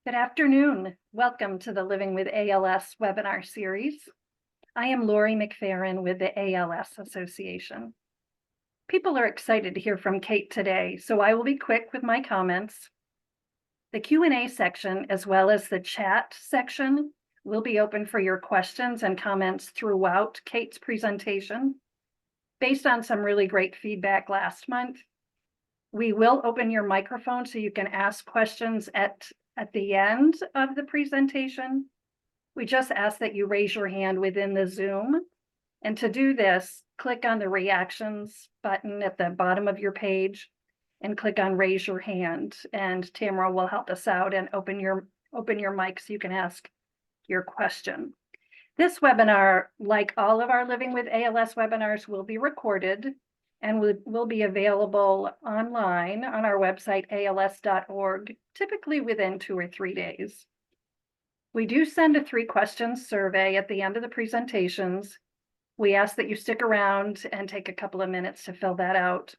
Good afternoon. Welcome to the Living with ALS webinar series. I am Lori McFerrin with the ALS Association. People are excited to hear from Kate today, so I will be quick with my comments. The Q&A section, as well as the chat section, will be open for your questions and comments throughout Kate's presentation. Based on some really great feedback last month, we will open your microphone so you can ask questions at the end of the presentation. We just ask that you raise your hand within the Zoom. And to do this, click on the reactions button at the bottom of your page and click on raise your hand. And Tamara will help us out and open your mic so you can ask your question. This webinar, like all of our Living with ALS webinars, will be recorded and will be available online on our website, als.org, typically within 2 or 3 days. We do send a 3-question survey at the end of the presentations. We ask that you stick around and take a couple of minutes to fill that out.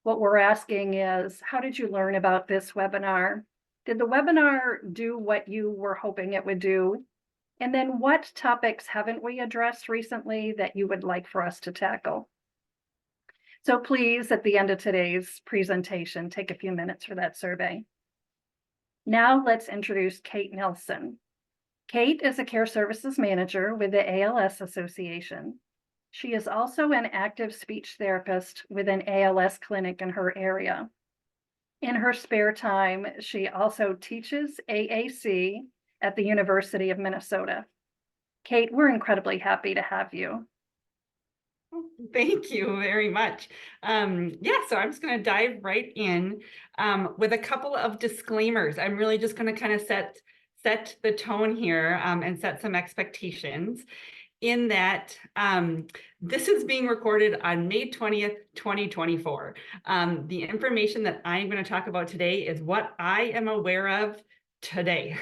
What we're asking is, how did you learn about this webinar? Did the webinar do what you were hoping it would do? And then what topics haven't we addressed recently that you would like for us to tackle? So please, at the end of today's presentation, take a few minutes for that survey. Now let's introduce Kate Nelson. Kate is a care services manager with the ALS Association. She is also an active speech therapist with an ALS clinic in her area. In her spare time, she also teaches AAC at the University of Minnesota. Kate, we're incredibly happy to have you. Thank you very much. So I'm just going to dive right in with a couple of disclaimers. I'm really just going to kind of set the tone here and set some expectations in that this is being recorded on May 20th, 2024. The information that I'm going to talk about today is what I am aware of today.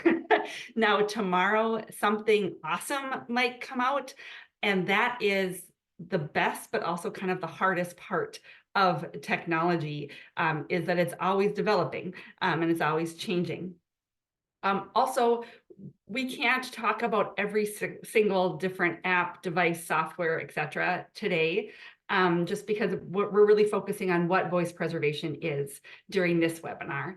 Now, tomorrow, something awesome might come out, and that is the best, but also kind of the hardest part of technology is that it's always developing and it's always changing. Also, we can't talk about every single different app, device, software, etc. today, just because we're really focusing on what voice preservation is during this webinar.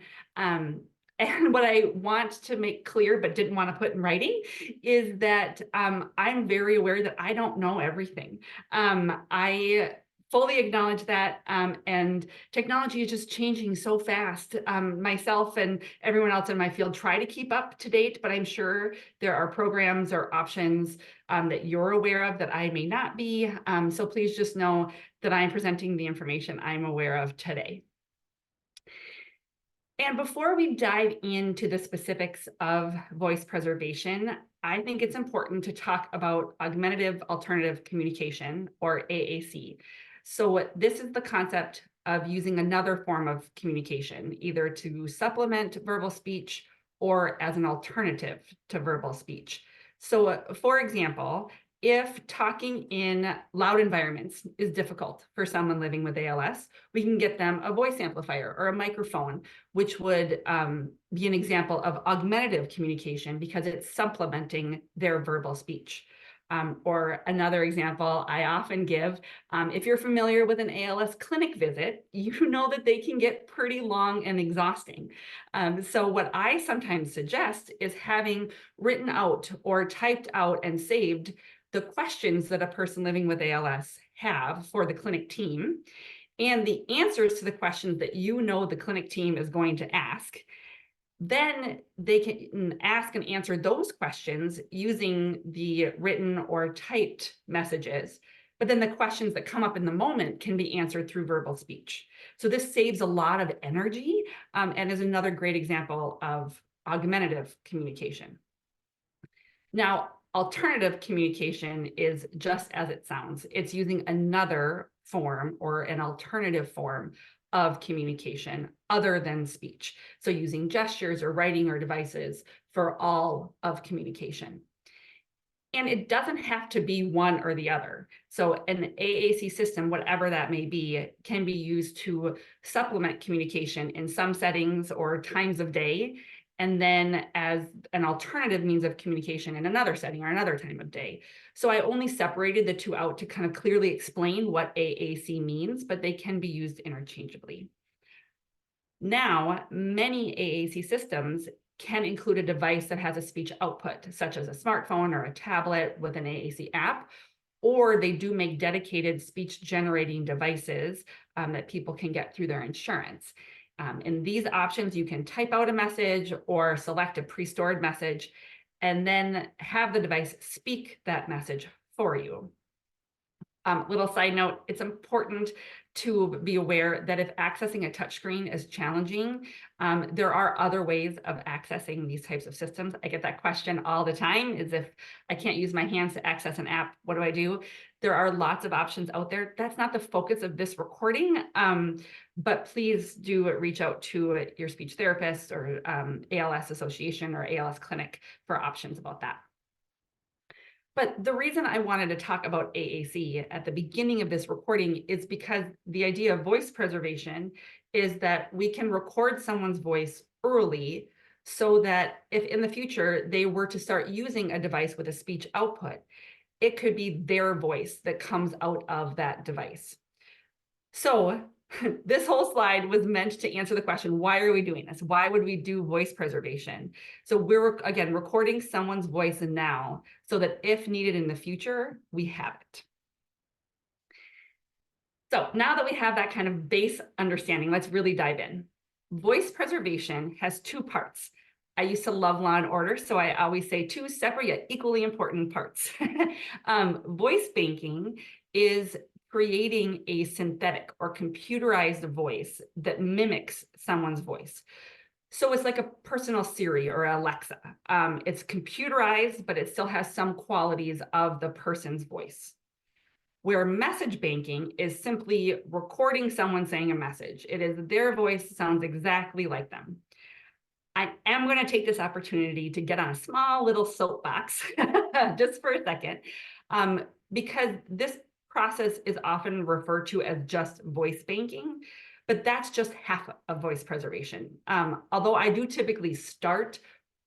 And what I want to make clear, but didn't want to put in writing, is that I'm very aware that I don't know everything. I fully acknowledge that, and technology is just changing so fast. Myself and everyone else in my field try to keep up to date, but I'm sure there are programs or options that you're aware of that I may not be. So please just know that I'm presenting the information I'm aware of today. And before we dive into the specifics of voice preservation, I think it's important to talk about augmentative alternative communication, or AAC. So this is the concept of using another form of communication, either to supplement verbal speech or as an alternative to verbal speech. So for example, if talking in loud environments is difficult for someone living with ALS, we can get them a voice amplifier or a microphone, which would be an example of augmentative communication because it's supplementing their verbal speech. Or another example I often give, if you're familiar with an ALS clinic visit, you know that they can get pretty long and exhausting. So what I sometimes suggest is having written out or typed out and saved the questions that a person living with ALS have for the clinic team, and the answers to the questions that you know the clinic team is going to ask. Then they can ask and answer those questions using the written or typed messages. But then the questions that come up in the moment can be answered through verbal speech. So this saves a lot of energy and is another great example of augmentative communication. Now, alternative communication is just as it sounds. It's using another form or an alternative form of communication other than speech. So using gestures or writing or devices for all of communication. And it doesn't have to be one or the other. So an AAC system, whatever that may be, can be used to supplement communication in some settings or times of day, and then as an alternative means of communication in another setting or another time of day. So I only separated the two out to kind of clearly explain what AAC means, but they can be used interchangeably. Now, many AAC systems can include a device that has a speech output, such as a smartphone or a tablet with an AAC app, or they do make dedicated speech generating devices that people can get through their insurance. In these options, you can type out a message or select a pre-stored message and then have the device speak that message for you. Little side note, it's important to be aware that if accessing a touchscreen is challenging, there are other ways of accessing these types of systems. I get that question all the time, is if I can't use my hands to access an app, what do I do? There are lots of options out there. That's not the focus of this recording, but please do reach out to your speech therapist or ALS Association or ALS Clinic for options about that. But the reason I wanted to talk about AAC at the beginning of this recording is because the idea of voice preservation is that we can record someone's voice early so that if in the future they were to start using a device with a speech output, it could be their voice that comes out of that device. So this whole slide was meant to answer the question, why are we doing this? Why would we do voice preservation? So we're, again, recording someone's voice now so that if needed in the future, we have it. So now that we have that kind of base understanding, let's really dive in. Voice preservation has two parts. I used to love Law and Order, so I always say two separate yet equally important parts. Voice banking is creating a synthetic or computerized voice that mimics someone's voice. So it's like a personal Siri or Alexa. It's computerized, but it still has some qualities of the person's voice. Where message banking is simply recording someone saying a message. It is their voice, sounds exactly like them. I am going to take this opportunity to get on a small little soapbox just for a second, because this process is often referred to as just voice banking, but that's just half of voice preservation. Although I do typically start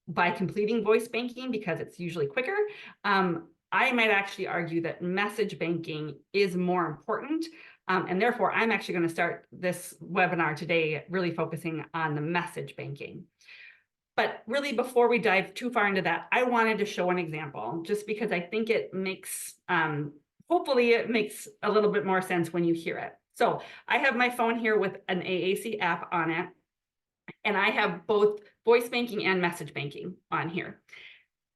by completing voice banking because it's usually quicker, I might actually argue that message banking is more important. And therefore, I'm actually going to start this webinar today really focusing on the message banking. But really, before we dive too far into that, I wanted to show an example just because I think it makes, hopefully it makes a little bit more sense when you hear it. So I have my phone here with an AAC app on it, and I have both voice banking and message banking on here.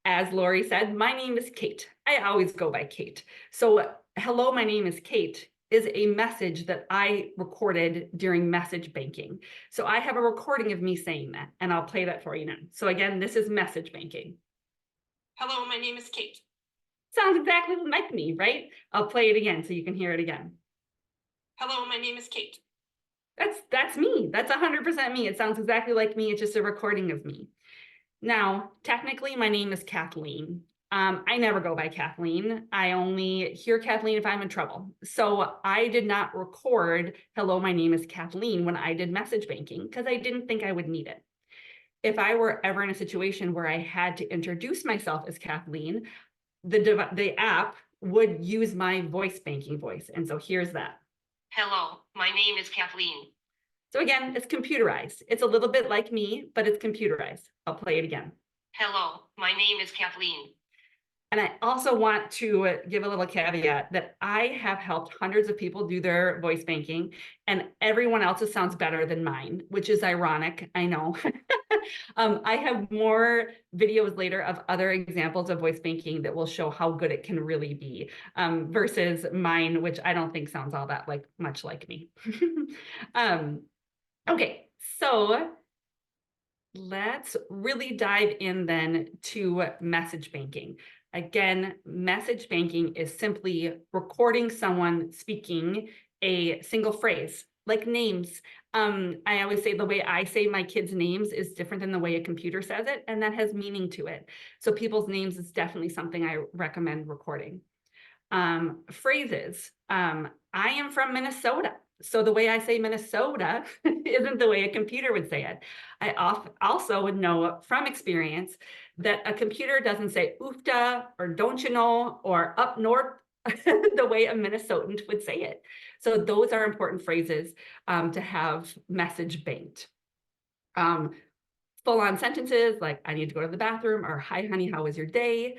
As Lori said, my name is Kate. I always go by Kate. So hello, my name is Kate is a message that I recorded during message banking. So I have a recording of me saying that, and I'll play that for you now. So again, this is message banking. Hello, my name is Kate. Sounds exactly like me, right? I'll play it again so you can hear it again. Hello, my name is Kate. That's me. That's 100% me. It sounds exactly like me. It's just a recording of me. Now, technically, my name is Kathleen. I never go by Kathleen. I only hear Kathleen if I'm in trouble. So I did not record, hello, my name is Kathleen when I did message banking because I didn't think I would need it. If I were ever in a situation where I had to introduce myself as Kathleen, the app would use my voice banking voice. And so here's that. Hello, my name is Kathleen. So again, it's computerized. It's a little bit like me, but it's computerized. I'll play it again. Hello, my name is Kathleen. And I also want to give a little caveat that I have helped hundreds of people do their voice banking, and everyone else's sounds better than mine, which is ironic, I know. I have more videos later of other examples of voice banking that will show how good it can really be versus mine, which I don't think sounds all that much like me. Okay, so let's really dive in then to message banking. Again, message banking is simply recording someone speaking a single phrase, like names. I always say the way I say my kids' names is different than the way a computer says it, and that has meaning to it. So people's names is definitely something I recommend recording. Phrases. I am from Minnesota. So the way I say Minnesota isn't the way a computer would say it. I also would know from experience that a computer doesn't say oofta or don't you know or up north the way a Minnesotan would say it. So those are important phrases to have message banked. Full-on sentences like I need to go to the bathroom or hi honey, how was your day?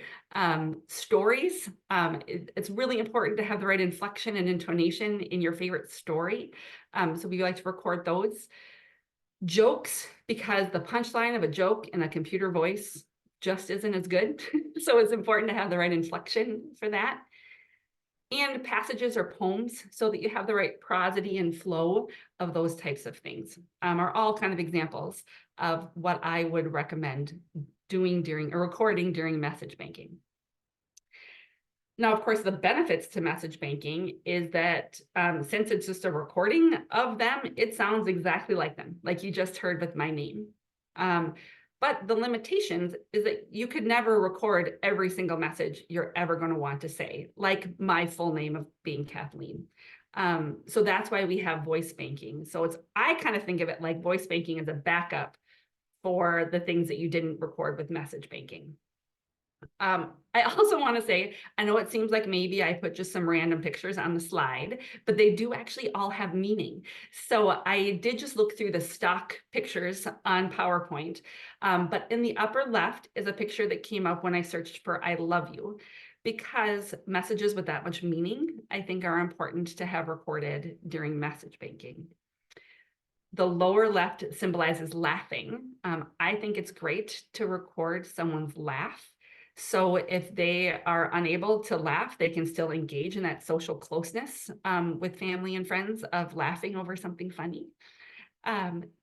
Stories, it's really important to have the right inflection and intonation in your favorite story. So we like to record those. Jokes, because the punchline of a joke in a computer voice just isn't as good. So it's important to have the right inflection for that. And passages or poems so that you have the right prosody and flow of those types of things are all kind of examples of what I would recommend doing during or recording during message banking. Now, of course, the benefits to message banking is that since it's just a recording of them, it sounds exactly like them, like you just heard with my name. But the limitations is that you could never record every single message you're ever going to want to say, like my full name of being Kathleen. So that's why we have voice banking. So I kind of think of it like voice banking as a backup for the things that you didn't record with message banking. I also want to say, I know it seems like maybe I put just some random pictures on the slide, but they do actually all have meaning. So I did just look through the stock pictures on PowerPoint, but in the upper left is a picture that came up when I searched for I love you, because messages with that much meaning, I think are important to have recorded during message banking. The lower left symbolizes laughing. I think it's great to record someone's laugh. So if they are unable to laugh, they can still engage in that social closeness with family and friends of laughing over something funny.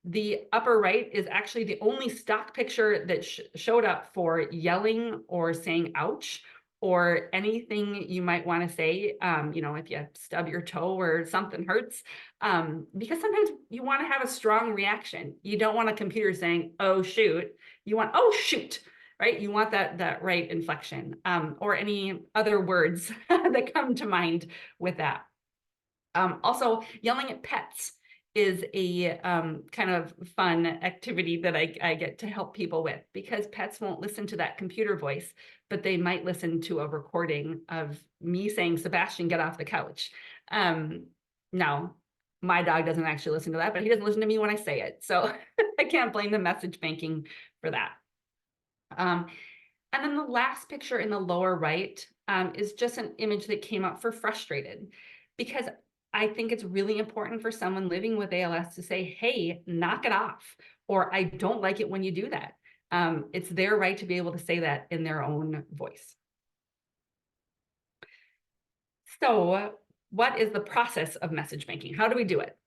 The upper right is actually the only stock picture that showed up for yelling or saying ouch, or anything you might want to say, if you stub your toe or something hurts, because sometimes you want to have a strong reaction. You don't want a computer saying, oh, shoot. You want, oh, shoot. Right? You want that right inflection, or any other words that come to mind with that. Also, yelling at pets is a kind of fun activity that I get to help people with, because pets won't listen to that computer voice, but they might listen to a recording of me saying, Sebastian, get off the couch. Now, my dog doesn't actually listen to that, but he doesn't listen to me when I say it. So I can't blame the message banking for that. And then the last picture in the lower right is just an image that came up for frustrated, because I think it's really important for someone living with ALS to say, hey, knock it off, or I don't like it when you do that. It's their right to be able to say that in their own voice. So what is the process of message banking? How do we do it?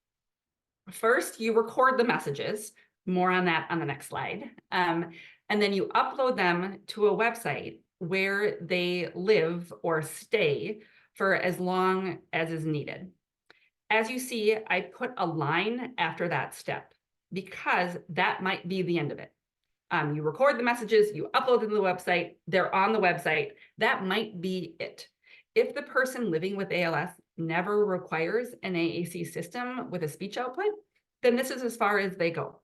First, you record the messages, more on that on the next slide. And then you upload them to a website where they live or stay for as long as is needed. As you see, I put a line after that step because that might be the end of it. You record the messages, you upload them to the website, they're on the website. That might be it. If the person living with ALS never requires an AAC system with a speech output, then this is as far as they go.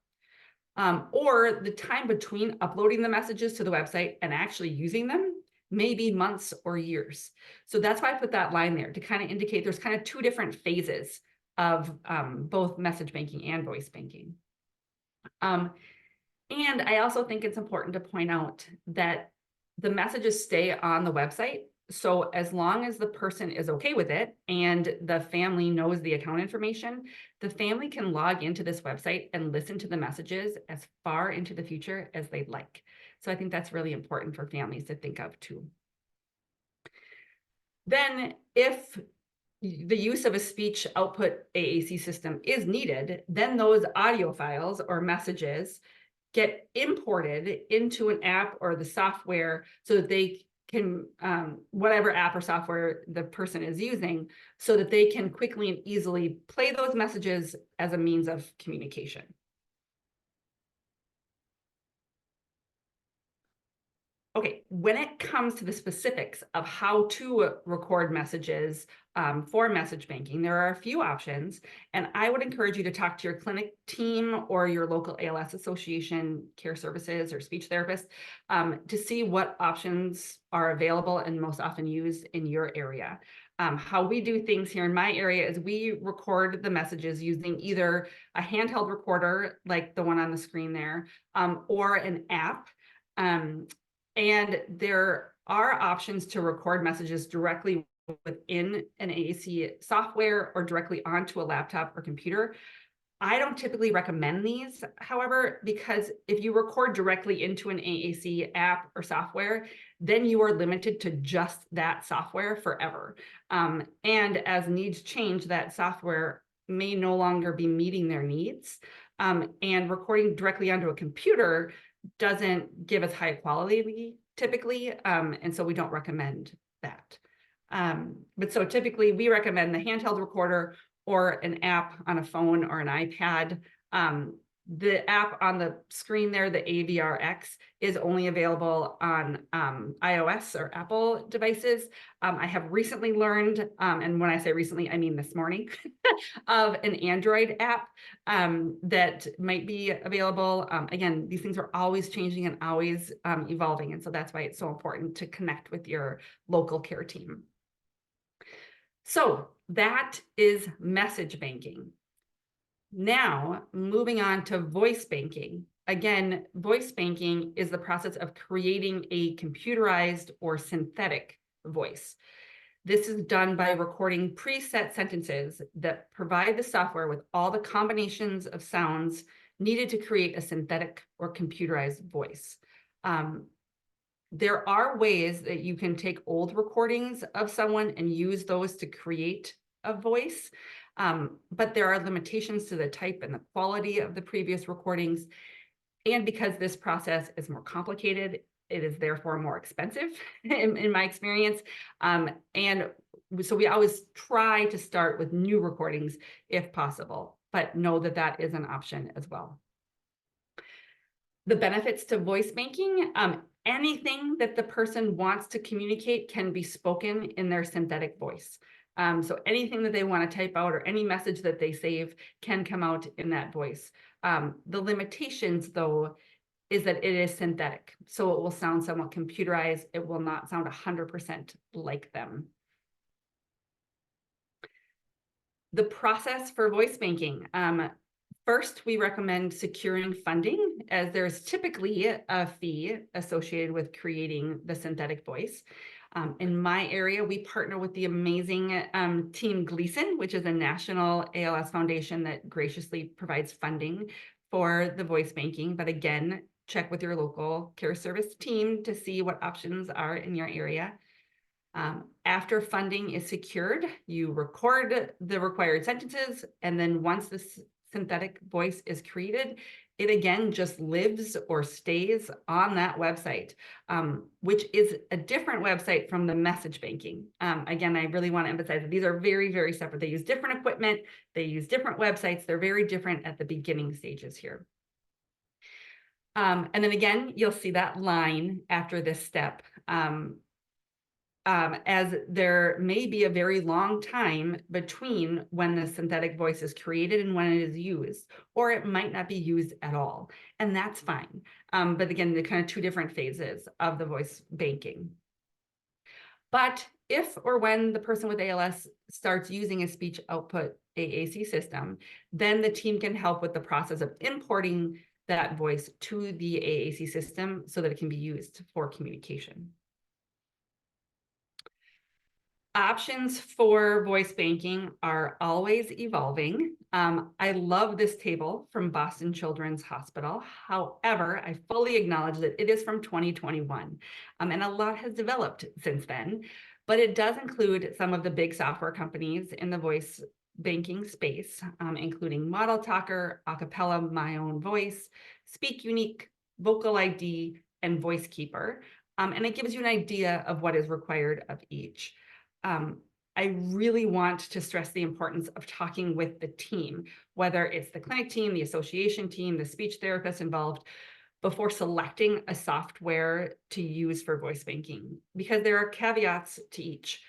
Or the time between uploading the messages to the website and actually using them may be months or years. So that's why I put that line there to kind of indicate there's kind of two different phases of both message banking and voice banking. And I also think it's important to point out that the messages stay on the website. So as long as the person is okay with it and the family knows the account information, the family can log into this website and listen to the messages as far into the future as they'd like. So I think that's really important for families to think of too. Then if the use of a speech output AAC system is needed, then those audio files or messages get imported into an app or the software so that they can, whatever app or software the person is using, so that they can quickly and easily play those messages as a means of communication. Okay, when it comes to the specifics of how to record messages for message banking, there are a few options, and I would encourage you to talk to your clinic team or your local ALS association, care services, or speech therapist to see what options are available and most often used in your area. How we do things here in my area is we record the messages using either a handheld recorder like the one on the screen there, or an app. And there are options to record messages directly within an AAC software or directly onto a laptop or computer. I don't typically recommend these, however, because if you record directly into an AAC app or software, then you are limited to just that software forever. And as needs change, that software may no longer be meeting their needs. And recording directly onto a computer doesn't give us high quality typically, and so we don't recommend that. But so typically we recommend the handheld recorder or an app on a phone or an iPad. The app on the screen there, the AVRX, is only available on iOS or Apple devices. I have recently learned, and when I say recently, I mean this morning, of an Android app that might be available. Again, these things are always changing and always evolving, and so that's why it's so important to connect with your local care team. So that is message banking. Now, moving on to voice banking. Again, voice banking is the process of creating a computerized or synthetic voice. This is done by recording preset sentences that provide the software with all the combinations of sounds needed to create a synthetic or computerized voice. There are ways that you can take old recordings of someone and use those to create a voice. But there are limitations to the type and the quality of the previous recordings. And because this process is more complicated, it is therefore more expensive in my experience. And so we always try to start with new recordings if possible, but know that that is an option as well. The benefits to voice banking, anything that the person wants to communicate can be spoken in their synthetic voice. So anything that they want to type out or any message that they save can come out in that voice. The limitations, though, is that it is synthetic. So it will sound somewhat computerized. It will not sound 100% like them. The process for voice banking. First, we recommend securing funding, as there's typically a fee associated with creating the synthetic voice. In my area, we partner with the amazing Team Gleason, which is a national ALS foundation that graciously provides funding for the voice banking. But again, check with your local care service team to see what options are in your area. After funding is secured, you record the required sentences, and then once this synthetic voice is created, it again just lives or stays on that website, which is a different website from the message banking. Again, I really want to emphasize that these are very, very separate. They use different equipment, they use different websites. They're very different at the beginning stages here. And then again, you'll see that line after this step. As there may be a very long time between when the synthetic voice is created and when it is used, or it might not be used at all, and that's fine. But again, the kind of two different phases of the voice banking. But if or when the person with ALS starts using a speech output AAC system, then the team can help with the process of importing that voice to the AAC system so that it can be used for communication. Options for voice banking are always evolving. I love this table from Boston Children's Hospital. However, I fully acknowledge that it is from 2021, and a lot has developed since then, but it does include some of the big software companies in the voice banking space, including Model Talker, Acapella, My Own Voice, Speak Unique, Vocal ID, and Voice Keeper. And it gives you an idea of what is required of each. I really want to stress the importance of talking with the team, whether it's the clinic team, the association team, the speech therapist involved. before selecting a software to use for voice banking, because there are caveats to each.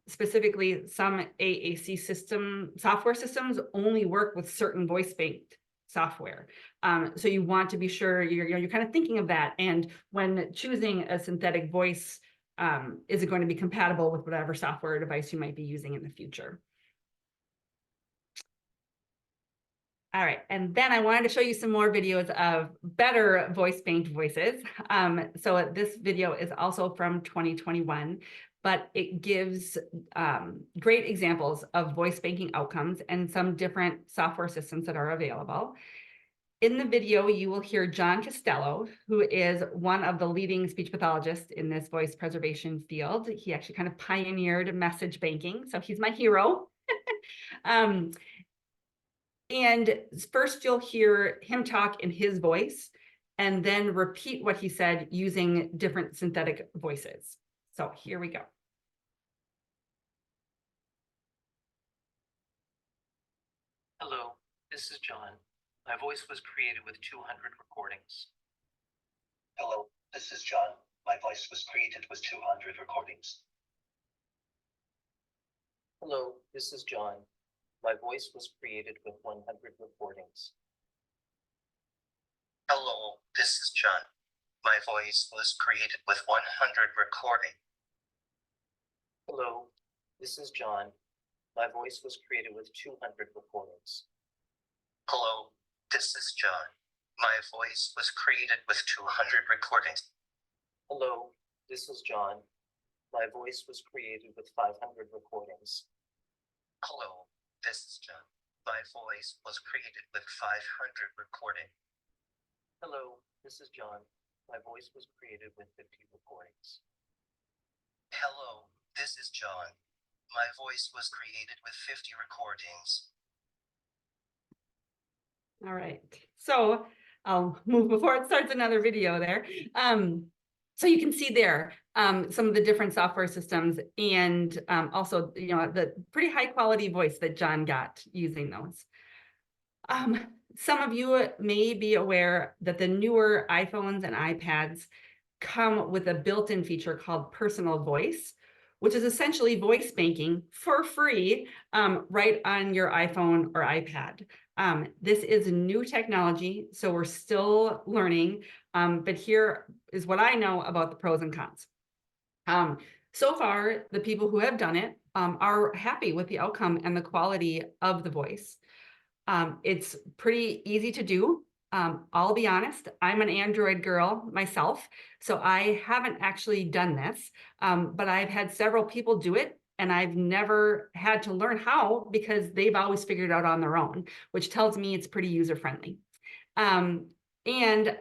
Specifically, some AAC software systems only work with certain voice banked software. So you want to be sure you're kind of thinking of that. And when choosing a synthetic voice, is it going to be compatible with whatever software device you might be using in the future? All right, and then I wanted to show you some more videos of better voice banked voices. So this video is also from 2021, but it gives great examples of voice banking outcomes and some different software systems that are available. In the video, you will hear John Costello, who is one of the leading speech pathologists in this voice preservation field. He actually kind of pioneered message banking, so he's my hero. And first you'll hear him talk in his voice and then repeat what he said using different synthetic voices. So here we go. Hello, this is John. My voice was created with 200 recordings. Hello, this is John. My voice was created with 200 recordings. Hello, this is John. My voice was created with 100 recordings. Hello, this is John. My voice was created with 100 recordings. Hello, this is John. My voice was created with 200 recordings. Hello, this is John. My voice was created with 200 recordings. Hello, this is John. My voice was created with 500 recordings. Hello, this is John. My voice was created with 500 recordings. Hello, this is John. My voice was created with 50 recordings. Hello, this is John. My voice was created with 50 recordings. All right, so I'll move before it starts another video there. So you can see there some of the different software systems and also, the pretty high quality voice that John got using those. Some of you may be aware that the newer iPhones and iPads come with a built-in feature called Personal Voice, which is essentially voice banking for free right on your iPhone or iPad. This is new technology, so we're still learning, but here is what I know about the pros and cons. So far, the people who have done it are happy with the outcome and the quality of the voice. It's pretty easy to do. I'll be honest, I'm an Android girl myself, so I haven't actually done this, but I've had several people do it, and I've never had to learn how because they've always figured it out on their own, which tells me it's pretty user-friendly. And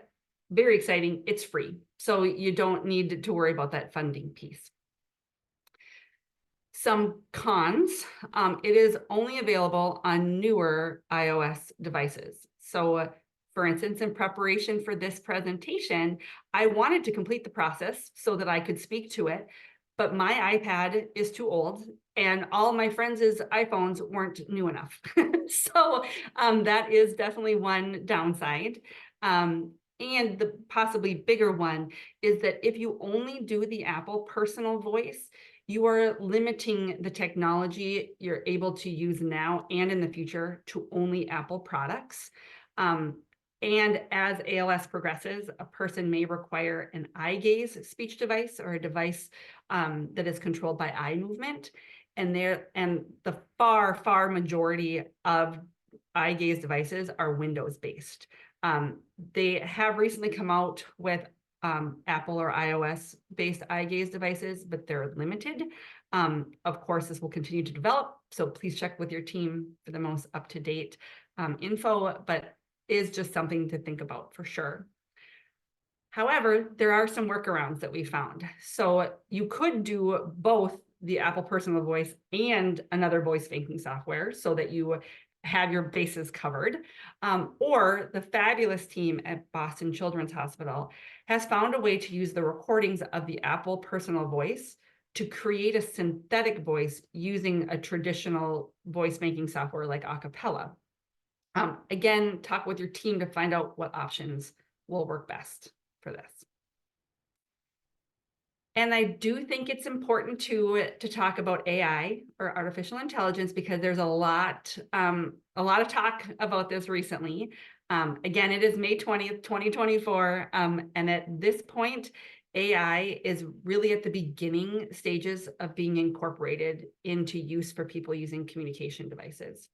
very exciting, it's free, so you don't need to worry about that funding piece. Some cons, it is only available on newer iOS devices. So for instance, in preparation for this presentation, I wanted to complete the process so that I could speak to it, but my iPad is too old and all my friends' iPhones weren't new enough. So that is definitely one downside. And the possibly bigger one is that if you only do the Apple Personal Voice, you are limiting the technology you're able to use now and in the future to only Apple products. And as ALS progresses, a person may require an eye gaze speech device or a device that is controlled by eye movement. And the far majority of eye gaze devices are Windows based. They have recently come out with Apple or iOS based eye gaze devices, but they're limited. Of course, this will continue to develop, so please check with your team for the most up-to-date info, but is just something to think about for sure. However, there are some workarounds that we found. So you could do both the Apple Personal Voice and another voice banking software so that you have your bases covered. Or the fabulous team at Boston Children's Hospital has found a way to use the recordings of the Apple Personal Voice to create a synthetic voice using a traditional voice banking software like Acapella. Again, talk with your team to find out what options will work best for this. And I do think it's important to talk about AI, or artificial intelligence, because there's a lot of talk about this recently. Again, it is May 20th, 2024. And at this point, AI is really at the beginning stages of being incorporated into use for people using communication devices.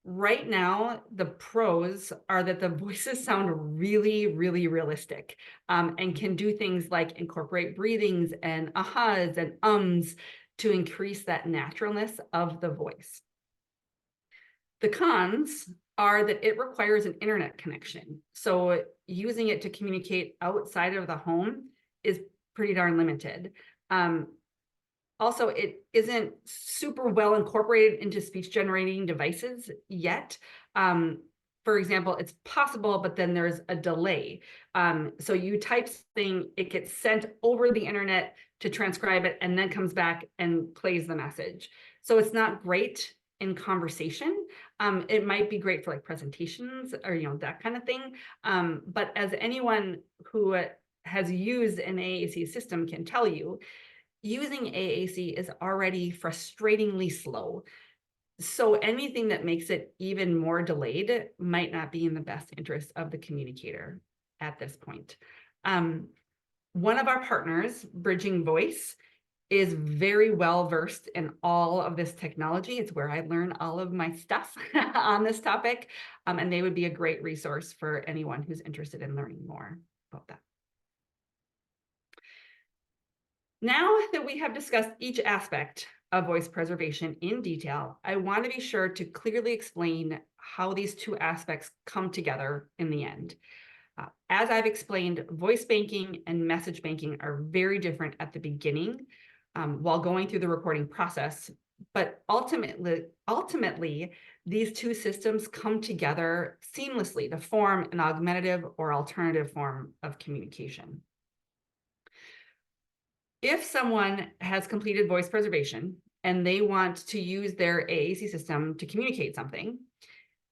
Right now, the pros are that the voices sound really, really realistic, and can do things like incorporate breathings and ahas and ums to increase that naturalness of the voice. The cons are that it requires an internet connection. So using it to communicate outside of the home is pretty darn limited. Also, it isn't super well incorporated into speech generating devices yet. For example, it's possible, but then there's a delay. So you type something, it gets sent over the internet to transcribe it, and then comes back and plays the message. So it's not great in conversation. It might be great for like presentations or, that kind of thing. But as anyone who has used an AAC system can tell you, using AAC is already frustratingly slow. So anything that makes it even more delayed might not be in the best interest of the communicator at this point. One of our partners, Bridging Voice, is very well versed in all of this technology. It's where I learn all of my stuff on this topic. And they would be a great resource for anyone who's interested in learning more about that. Now that we have discussed each aspect of voice preservation in detail, I want to be sure to clearly explain how these two aspects come together in the end. As I've explained, voice banking and message banking are very different at the beginning while going through the recording process, but ultimately, these two systems come together seamlessly to form an augmentative or alternative form of communication. If someone has completed voice preservation and they want to use their AAC system to communicate something,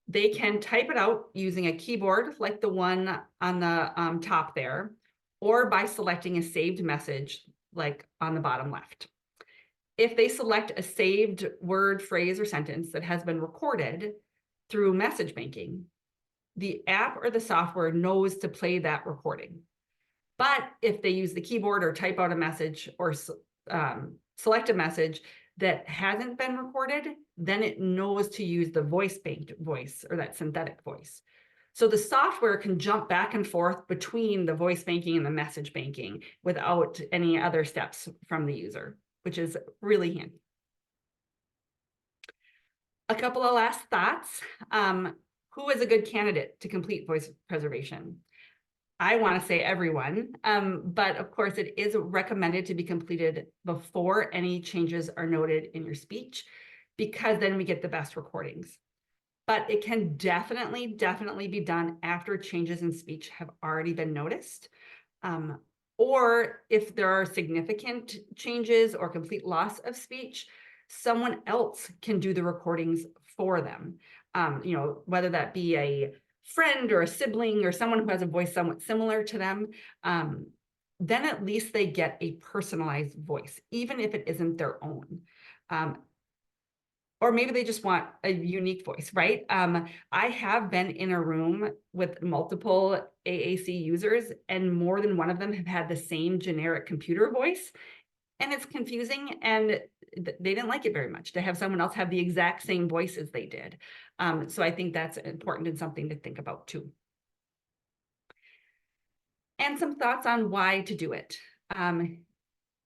they can type it out using a keyboard like the one on the top there, or by selecting a saved message like on the bottom left. If they select a saved word, phrase, or sentence that has been recorded through message banking, the app or the software knows to play that recording. But if they use the keyboard or type out a message or select a message that hasn't been recorded, then it knows to use the voice banked voice, or that synthetic voice. So the software can jump back and forth between the voice banking and the message banking without any other steps from the user, which is really handy. A couple of last thoughts. Who is a good candidate to complete voice preservation? I want to say everyone, but of course it is recommended to be completed before any changes are noted in your speech, because then we get the best recordings. But it can definitely be done after changes in speech have already been noticed. Or if there are significant changes or complete loss of speech, someone else can do the recordings for them. Whether that be a friend or a sibling or someone who has a voice somewhat similar to them, then at least they get a personalized voice, even if it isn't their own. Or maybe they just want a unique voice, right? I have been in a room with multiple AAC users, and more than one of them have had the same generic computer voice. And it's confusing, and they didn't like it very much to have someone else have the exact same voice as they did. So I think that's important and something to think about too. And some thoughts on why to do it.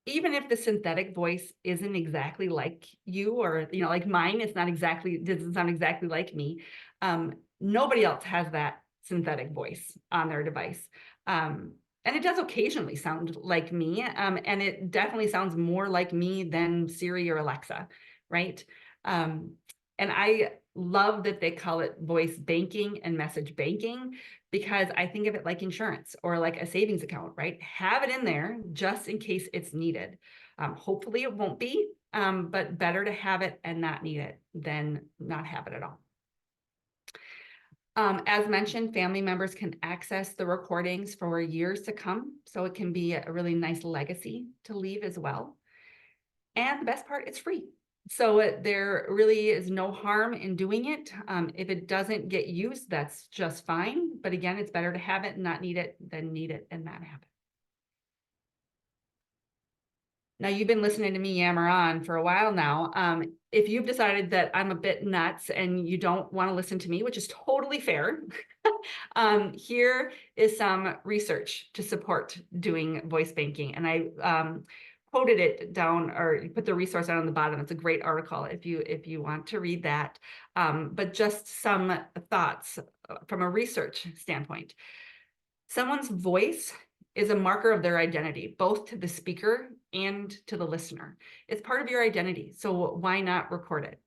Even if the synthetic voice isn't exactly like you, or like mine, doesn't sound exactly like me. Nobody else has that synthetic voice on their device. And it does occasionally sound like me, and it definitely sounds more like me than Siri or Alexa, right? And I love that they call it voice banking and message banking, because I think of it like insurance or like a savings account, right? Have it in there just in case it's needed. Hopefully it won't be, but better to have it and not need it than not have it at all. As mentioned, family members can access the recordings for years to come, so it can be a really nice legacy to leave as well. And the best part, it's free. So there really is no harm in doing it. If it doesn't get used, that's just fine. But again, it's better to have it and not need it than need it and not have it. Now, you've been listening to me yammer on for a while now. If you've decided that I'm a bit nuts and you don't want to listen to me, which is totally fair, here is some research to support doing voice banking. And I quoted it down, or put the resource down on the bottom. It's a great article if you want to read that. But just some thoughts from a research standpoint. Someone's voice is a marker of their identity, both to the speaker and to the listener. It's part of your identity, so why not record it?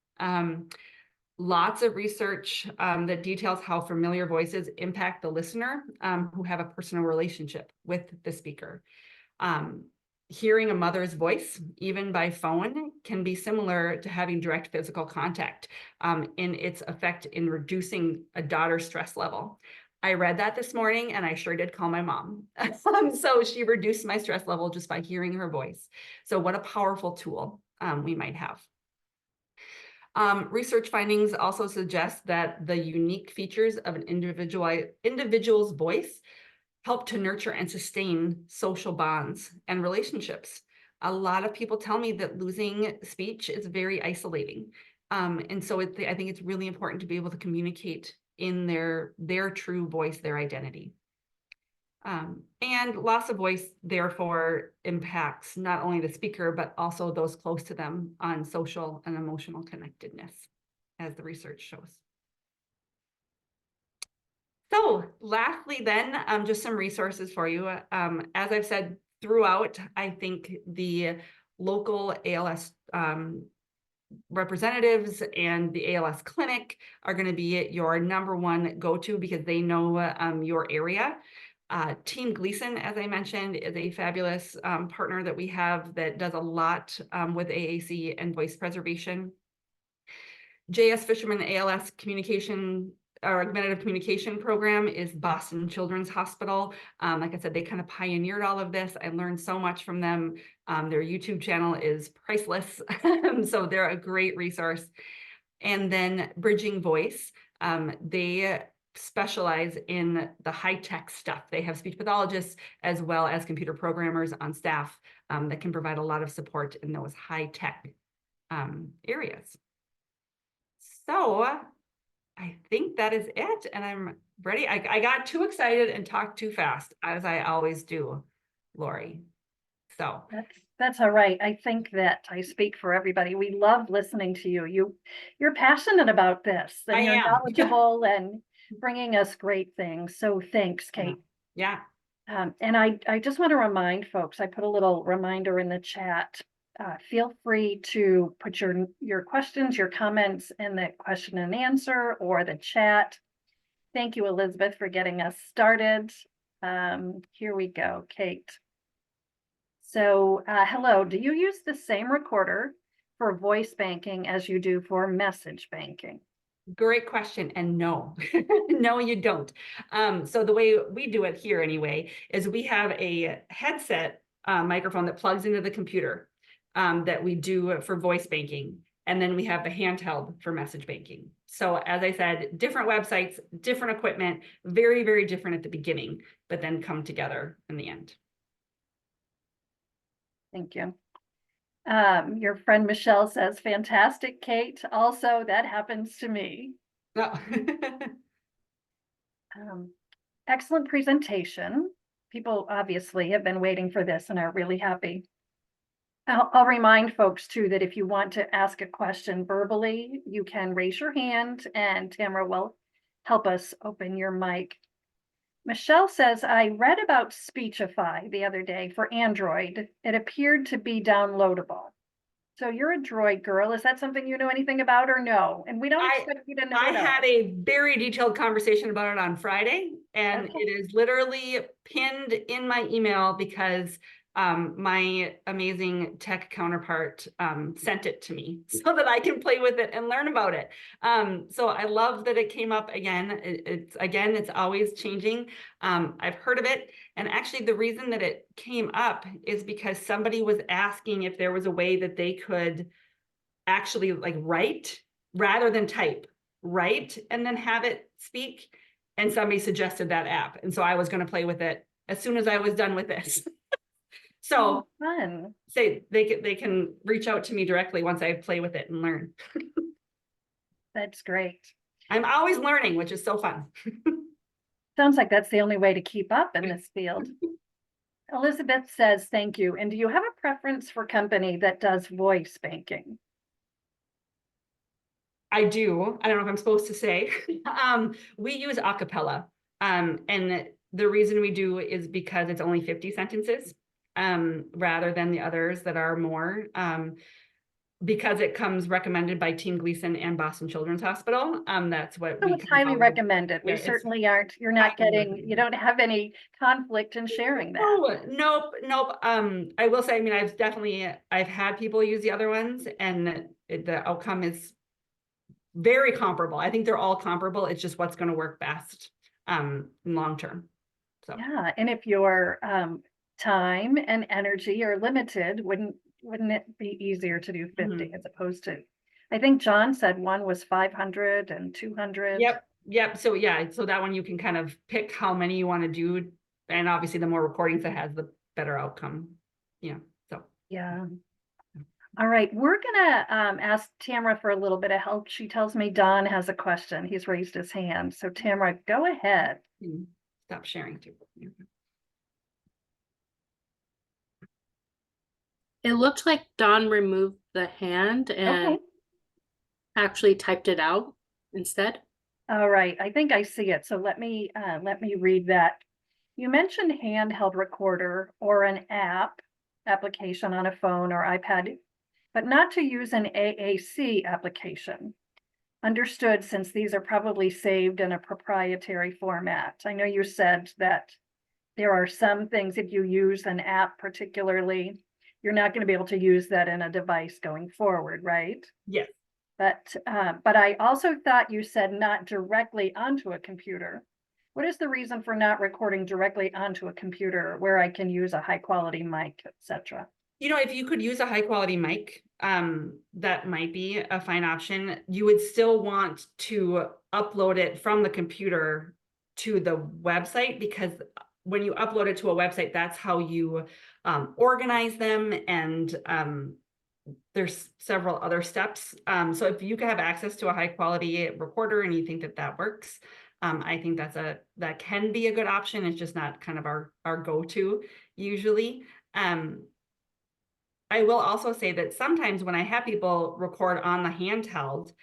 Lots of research that details how familiar voices impact the listener who have a personal relationship with the speaker. Hearing a mother's voice, even by phone, can be similar to having direct physical contact in its effect in reducing a daughter's stress level. I read that this morning and I sure did call my mom. So she reduced my stress level just by hearing her voice. So what a powerful tool we might have. Research findings also suggest that the unique features of an individual's voice help to nurture and sustain social bonds and relationships. A lot of people tell me that losing speech is very isolating. And so I think it's really important to be able to communicate in their true voice, their identity. And loss of voice, therefore, impacts not only the speaker, but also those close to them on social and emotional connectedness, as the research shows. So lastly, then, just some resources for you. As I've said throughout, I think the local ALS representatives and the ALS clinic are going to be your #1 go-to because they know your area. Team Gleason, as I mentioned, is a fabulous partner that we have that does a lot with AAC and voice preservation. J.S. Fisherman ALS communication or augmentative communication program is Boston Children's Hospital. Like I said, they kind of pioneered all of this. I learned so much from them. Their YouTube channel is priceless. So they're a great resource. And then Bridging Voice, they specialize in the high-tech stuff. They have speech pathologists as well as computer programmers on staff that can provide a lot of support in those high-tech areas. So I think that is it, and I'm ready. I got too excited and talked too fast, as I always do, Lori. So That's all right. I think that I speak for everybody. We love listening to you. You're passionate about this, and I you're am. knowledgeable and bringing us great things. So thanks, Kate. Yeah. And I just want to remind folks, I put a little reminder in the chat. Feel free to put your questions, your comments in the question and answer or the chat. Thank you, Elizabeth, for getting us started. Here we go, Kate. So hello, do you use the same recorder for voice banking as you do for message banking? Great question. And no, no, you don't. So the way we do it here anyway, is we have a headset microphone that plugs into the computer that we do for voice banking. And then we have the handheld for message banking. So as I said, different websites, different equipment, very, very different at the beginning, but then come together in the end. Thank you. Your friend Michelle says, fantastic, Kate. Also, that happens to me. Oh. Excellent presentation. People obviously have been waiting for this and are really happy. I'll remind folks too that if you want to ask a question verbally, you can raise your hand and Tamara will help us open your mic. Michelle says, I read about Speechify the other day for Android. It appeared to be downloadable. So you're a Droid girl. Is that something you know anything about or no? And we don't expect you to know. I had a very detailed conversation about it on Friday, and Okay. it is literally pinned in my email because my amazing tech counterpart sent it to me so that I can play with it and learn about it. So I love that it came up again. It's always changing. I've heard of it. And actually the reason that it came up is because somebody was asking if there was a way that they could actually like write rather than type, write and then have it speak. And somebody suggested that app. And so I was going to play with it as soon as I was done with this. So Fun. say they can reach out to me directly once I play with it and learn. That's great. I'm always learning, which is so fun. Sounds like that's the only way to keep up in this field. Elizabeth says, thank you. And do you have a preference for company that does voice banking? I do. I don't know if I'm supposed to say. We use Acapella. And the reason we do is because it's only 50 sentences rather than the others that are more. Because it comes recommended by Team Gleason and Boston Children's Hospital. That's what So we it's can highly follow. recommended. Yeah, We it's certainly aren't, you're not highly getting, you recommended. don't have any conflict in sharing that. Oh, nope. I will say, I mean, I've had people use the other ones and the outcome is very comparable. I think they're all comparable. It's just what's going to work best in long term. So Yeah, and if your time and energy are limited, wouldn't it be easier to do 50 as opposed to, I think John said one was 500 and 200. Yep. So yeah, so that one you can kind of pick how many you want to do. And obviously the more recordings it has, the better outcome. Yeah. So Yeah. All right, we're gonna ask Tamara for a little bit of help. She tells me Don has a question. He's raised his hand. So Tamara, go ahead. stop sharing too. Yeah. It looked like Don removed the hand and Okay. actually typed it out instead. All right, I think I see it. So let me read that. You mentioned handheld recorder or an application on a phone or iPad, but not to use an AAC application. Understood, since these are probably saved in a proprietary format. I know you said that there are some things, if you use an app particularly, you're not going to be able to use that in a device going forward, right? Yes. But I also thought you said not directly onto a computer. What is the reason for not recording directly onto a computer where I can use a high quality mic, etc.? You know, if you could use a high quality mic, that might be a fine option. You would still want to upload it from the computer to the website, because when you upload it to a website, that's how you organize them. And there's several other steps. So if you could have access to a high quality recorder and you think that that works, I think that can be a good option. It's just not kind of our go-to usually. I will also say that sometimes when I have people record on the handheld,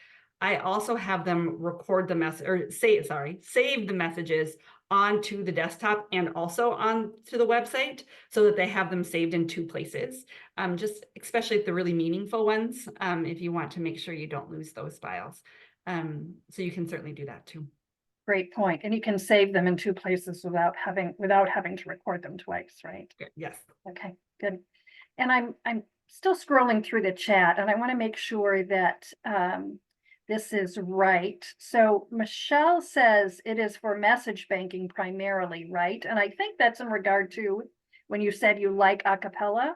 I also have them record the message or save the messages onto the desktop and also onto the website so that they have them saved in two places. Just especially the really meaningful ones, if you want to make sure you don't lose those files. So you can certainly do that too. Great point. And you can save them in two places without having to record them twice, right? Yes. Okay, good. And I'm still scrolling through the chat and I want to make sure that this is right. So Michelle says it is for message banking primarily, right? And I think that's in regard to when you said you like Acapella.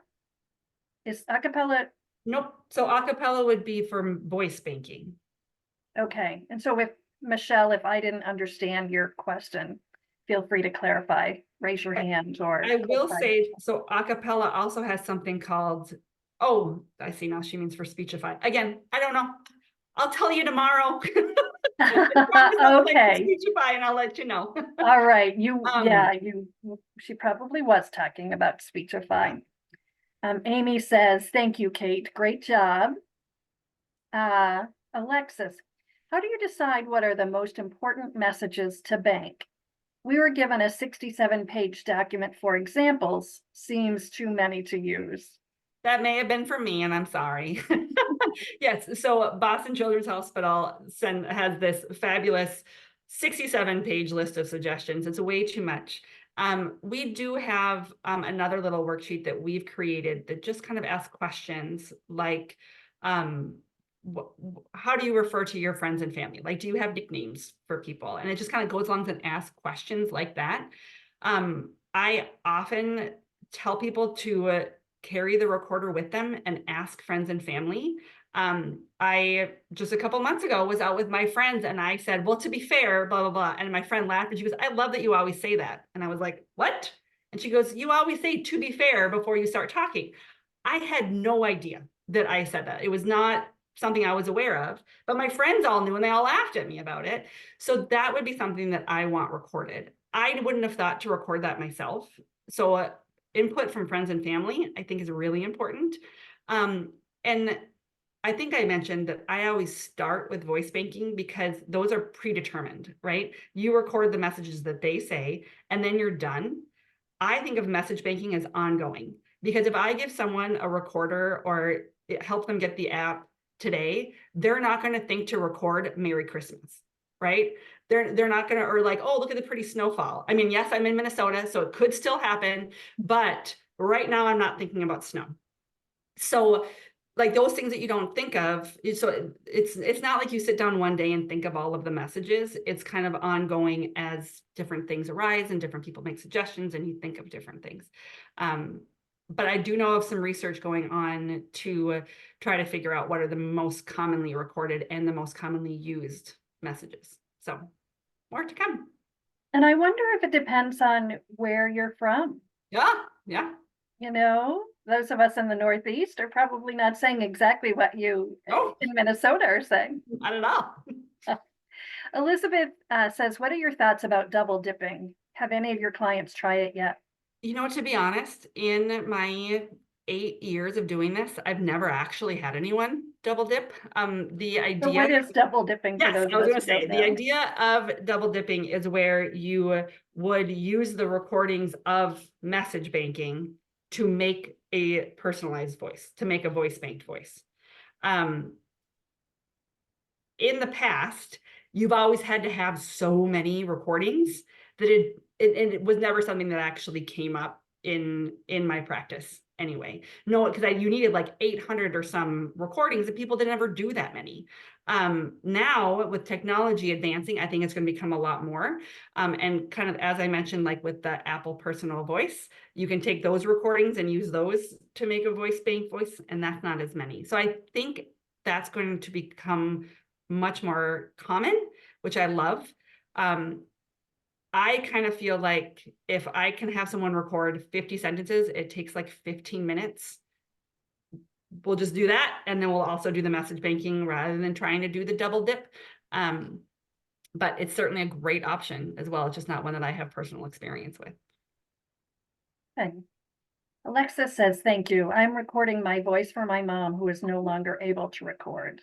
Is Acapella Nope. So Acapella would be for voice banking. okay? And so if Michelle, if I didn't understand your question, feel free to clarify, raise your hand or. I will say, so Acapella also has something called, oh, I see now she means for Speechify. Again, I don't know. I'll tell you tomorrow. Okay. Speechify and I'll let you know. All right, she probably was talking about Speechify. Amy says, thank you, Kate. Great job. Alexis, how do you decide what are the most important messages to bank? We were given a 67-page document for examples. Seems too many to use. That may have been for me, and I'm sorry. Yes, so Boston Children's Hospital has this fabulous 67-page list of suggestions. It's way too much. We do have another little worksheet that we've created that just kind of asks questions like, how do you refer to your friends and family? Like, do you have nicknames for people? And it just kind of goes along and asks questions like that. I often tell people to carry the recorder with them and ask friends and family. I just a couple months ago was out with my friends and I said, well, to be fair, blah, blah, blah. And my friend laughed and she goes, I love that you always say that. And I was like, what? And she goes, you always say to be fair before you start talking. I had no idea that I said that. It was not something I was aware of, but my friends all knew and they all laughed at me about it. So that would be something that I want recorded. I wouldn't have thought to record that myself. So input from friends and family, I think is really important. And I think I mentioned that I always start with voice banking because those are predetermined, right? You record the messages that they say, and then you're done. I think of message banking as ongoing because if I give someone a recorder or help them get the app today, they're not going to think to record Merry Christmas, right? They're not going to, or like, oh, look at the pretty snowfall. I mean, yes, I'm in Minnesota, so it could still happen, but right now I'm not thinking about snow. So like those things that you don't think of, so it's not like you sit down one day and think of all of the messages. It's kind of ongoing as different things arise and different people make suggestions and you think of different things. But I do know of some research going on to try to figure out what are the most commonly recorded and the most commonly used messages. So more to come. And I wonder if it depends on where you're from. Yeah, yeah. You know, those of us in the Northeast are probably not saying exactly what you Oh. in Minnesota are saying. I don't know. Elizabeth says, what are your thoughts about double dipping? Have any of your clients tried it yet? You know, to be honest, in my 8 years of doing this, I've never actually had anyone double dip. The So idea. what is double dipping for Yes, those I was of going us to who say don't the know? idea of double dipping is where you would use the recordings of message banking to make a personalized voice, to make a voice banked voice. In the past, you've always had to have so many recordings that it was never something that actually came up in my practice anyway. No, because you needed like 800 or some recordings and people didn't ever do that many. Now with technology advancing, I think it's going to become a lot more. And kind of, as I mentioned, like with the Apple personal voice, you can take those recordings and use those to make a voice bank voice, and that's not as many. So I think that's going to become much more common, which I love. I kind of feel like if I can have someone record 50 sentences, it takes like 15 minutes. We'll just do that. And then we'll also do the message banking rather than trying to do the double dip. But it's certainly a great option as well. It's just not one that I have personal experience with. Okay. Alexa says, thank you. I'm recording my voice for my mom who is no longer able to record.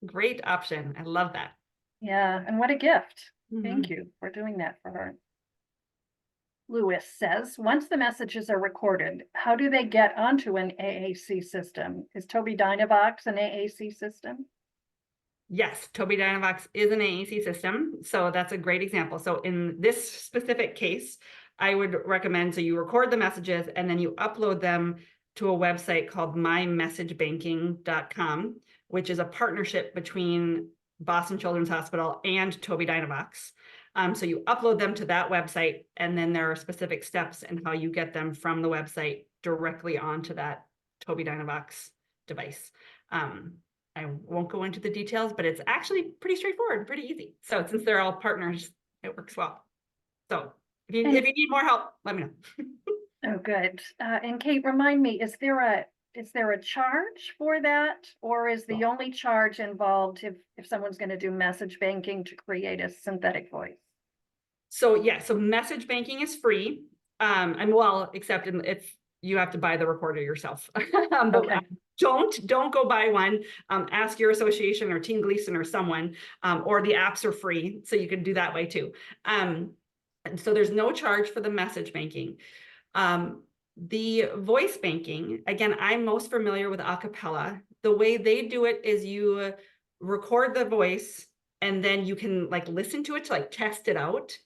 Great option. I love that. Yeah, and what a gift. Mhm. Thank you for doing that for her. Lewis says, once the messages are recorded, how do they get onto an AAC system? Is Tobii Dynavox an AAC system? Yes, Tobii Dynavox is an AAC system. So that's a great example. So in this specific case, I would recommend, so you record the messages and then you upload them to a website called mymessagebanking.com, which is a partnership between Boston Children's Hospital and Tobii Dynavox. So you upload them to that website, and then there are specific steps in how you get them from the website directly onto that Tobii Dynavox device. I won't go into the details, but it's actually pretty straightforward, pretty easy. So since they're all partners, it works well. So if you need more help, let me know. Oh, good. And Kate, remind me, is there a charge for that? Or is the only charge involved if someone's going to do message banking to create a synthetic voice? So yeah, so message banking is free. And well, except if you have to buy the recorder yourself. But Okay. don't go buy one. Ask your association or Team Gleason or someone, or the apps are free, so you can do that way too. And so there's no charge for the message banking. The voice banking, again, I'm most familiar with acapella. The way they do it is you record the voice and then you can like listen to it to like test it out.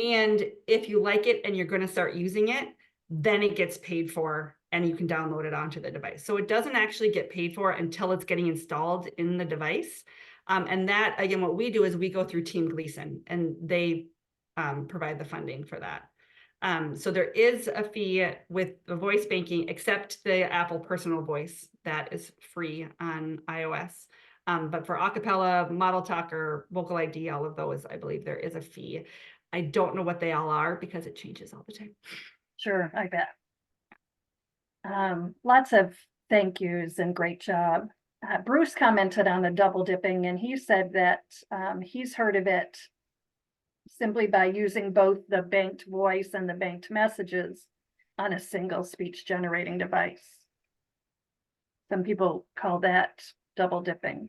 And if you like it and you're going to start using it, then it gets paid for and you can download it onto the device. So it doesn't actually get paid for until it's getting installed in the device. And that, again, what we do is we go through Team Gleason and they provide the funding for that. So there is a fee with the voice banking, except the Apple Personal Voice that is free on iOS. But for Acapella, Model Talk, or Vocal ID, all of those, I believe there is a fee. I don't know what they all are because it changes all the time. Sure, I bet. Lots of thank yous and great job. Bruce commented on the double dipping, and he said that he's heard of it simply by using both the banked voice and the banked messages on a single speech generating device. Some people call that double dipping.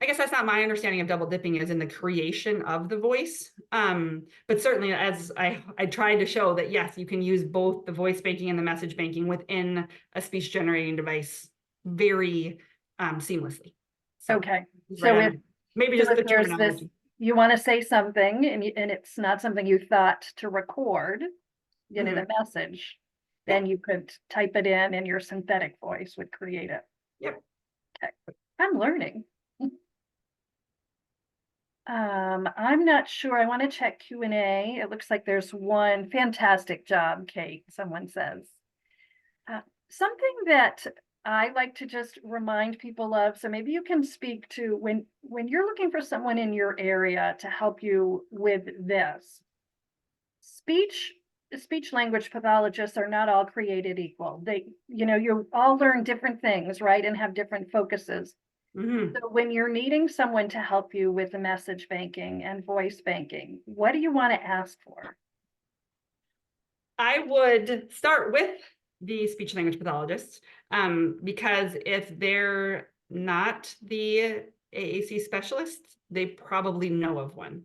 I guess that's not my understanding of double dipping, is in the creation of the voice. But certainly, as I tried to show that, yes, you can use both the voice banking and the message banking within a speech generating device very seamlessly. So, Okay, right so on. Maybe just the if there's terminology. this, you want to say something and it's not something you thought to record, get it a message, then you could type it in and your synthetic voice would create it. Yep. Okay, I'm learning. I'm not sure. I want to check Q&A. It looks like there's one. Fantastic job, Kate, someone says. Something that I like to just remind people of, so maybe you can speak to when you're looking for someone in your area to help you with this. Speech language pathologists are not all created equal. You all learn different things, right? And have different focuses. So when you're needing someone to help you with the message banking and voice banking, what do you want to ask for? I would start with the speech language pathologist, because if they're not the AAC specialist, they probably know of one.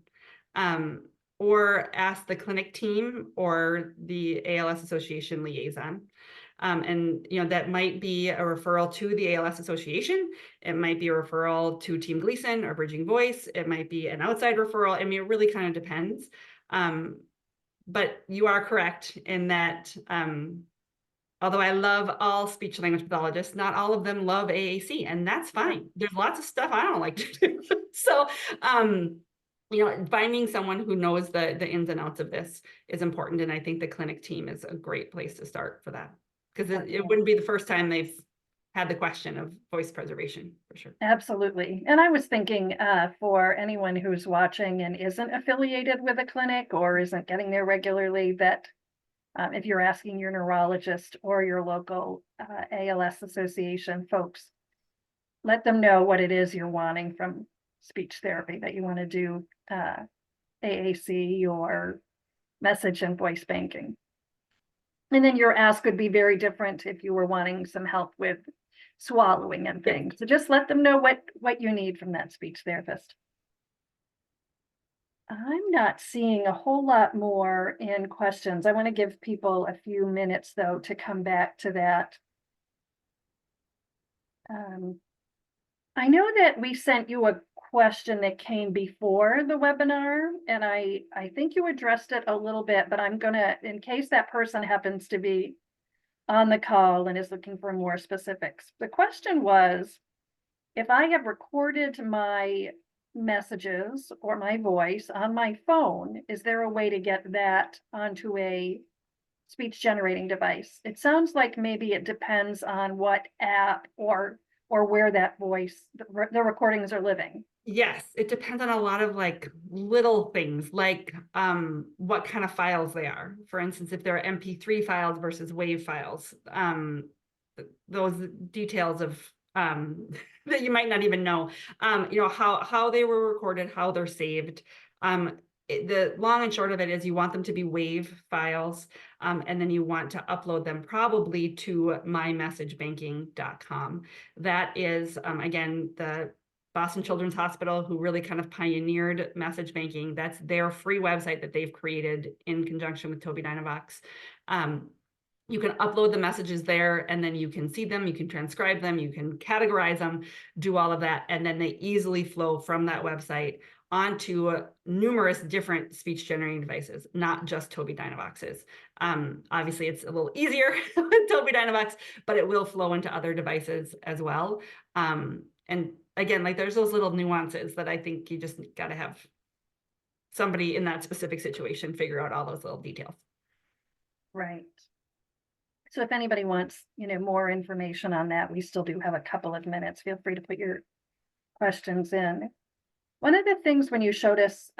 Or ask the clinic team or the ALS Association liaison. And that might be a referral to the ALS Association. It might be a referral to Team Gleason or Bridging Voice. It might be an outside referral. I mean, it really kind of depends. But you are correct in that, although I love all speech language pathologists, not all of them love AAC, and that's fine. There's lots of stuff I don't like to do. So, finding someone who knows the ins and outs of this is important. And I think the clinic team is a great place to start for that, because it wouldn't be the first time they've had the question of voice preservation, for sure. Absolutely. And I was thinking for anyone who's watching and isn't affiliated with a clinic or isn't getting there regularly, that if you're asking your neurologist or your local ALS Association folks, let them know what it is you're wanting from speech therapy, that you want to do AAC or message and voice banking. And then your ask would be very different if you were wanting some help with swallowing and things. So just let them know what you need from that speech therapist. I'm not seeing a whole lot more in questions. I want to give people a few minutes, though, to come back to that. I know that we sent you a question that came before the webinar, and I think you addressed it a little bit, but I'm gonna, in case that person happens to be on the call and is looking for more specifics. The question was, if I have recorded my messages or my voice on my phone, is there a way to get that onto a speech generating device? It sounds like maybe it depends on what app or where that voice, the recordings are living. Yes, it depends on a lot of little things, like what kind of files they are. For instance, if they're MP3 files versus WAV files, those details of that you might not even know, how they were recorded, how they're saved. The long and short of it is you want them to be WAV files, and then you want to upload them probably to mymessagebanking.com. That is, again, the Boston Children's Hospital, who really kind of pioneered message banking. That's their free website that they've created in conjunction with Tobii Dynavox. You can upload the messages there, and then you can see them, you can transcribe them, you can categorize them, do all of that, and then they easily flow from that website onto numerous different speech generating devices, not just Tobii Dynavoxes. Obviously, it's a little easier with Tobii Dynavox, but it will flow into other devices as well. And again, like there's those little nuances that I think you just got to have somebody in that specific situation figure out all those little details. Right. So if anybody wants, more information on that, we still do have a couple of minutes. Feel free to put your questions in. One of the things when you showed us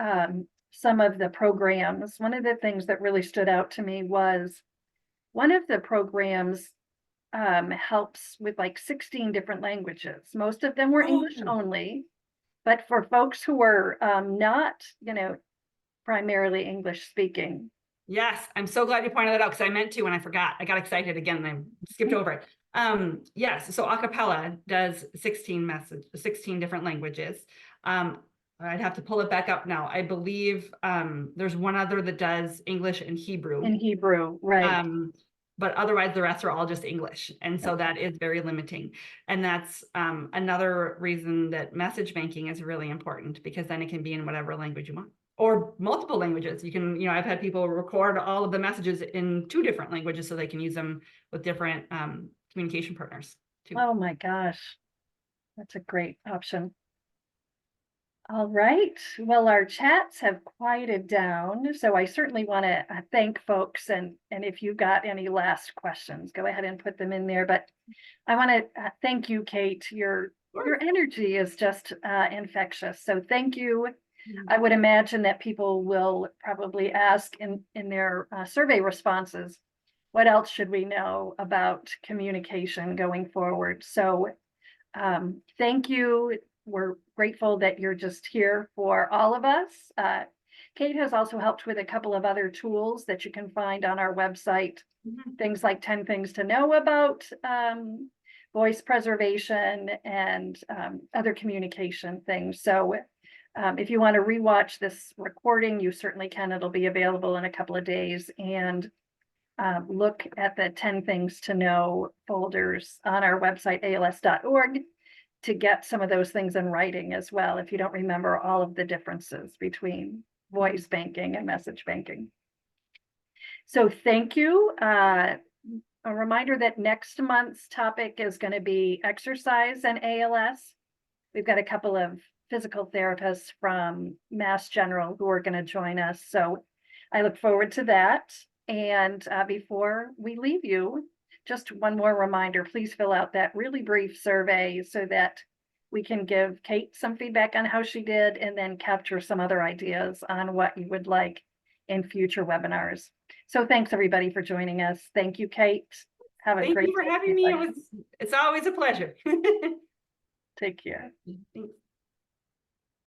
some of the programs, one of the things that really stood out to me was one of the programs helps with like 16 different languages. Most of them were English only, but for folks who were not, primarily English speaking. Yes, I'm so glad you pointed that out because I meant to and I forgot. I got excited again and I skipped over it. Yes, so Acapella does 16 different languages. I'd have to pull it back up now. I believe there's one other that does English and Hebrew. In Hebrew, right. But otherwise the rest are all just English. And so that is very limiting. And that's another reason that message banking is really important, because then it can be in whatever language you want. Or multiple languages. You can, I've had people record all of the messages in 2 different languages so they can use them with different communication partners too. Oh my gosh, that's a great option. All right, well, our chats have quieted down, so I certainly want to thank folks, and if you got any last questions, go ahead and put them in there. But I want to thank you, Kate. Your energy is just infectious, so thank you. I would imagine that people will probably ask in their survey responses, what else should we know about communication going forward? So thank you. We're grateful that you're just here for all of us. Kate has also helped with a couple of other tools that you can find on our website, things like 10 things to know about voice preservation and other communication things. So if you want to rewatch this recording, you certainly can. It'll be available in a couple of days. And look at the 10 things to know folders on our website, als.org, to get some of those things in writing as well, if you don't remember all of the differences between voice banking and message banking. So thank you. A reminder that next month's topic is going to be exercise and ALS. We've got a couple of physical therapists from Mass General who are going to join us. So I look forward to that. And before we leave you, just one more reminder, please fill out that really brief survey so that we can give Kate some feedback on how she did and then capture some other ideas on what you would like in future webinars. So thanks everybody for joining us. Thank you, Kate. Have a great day. Thank you for having me. It's always a pleasure. Take care. Thanks.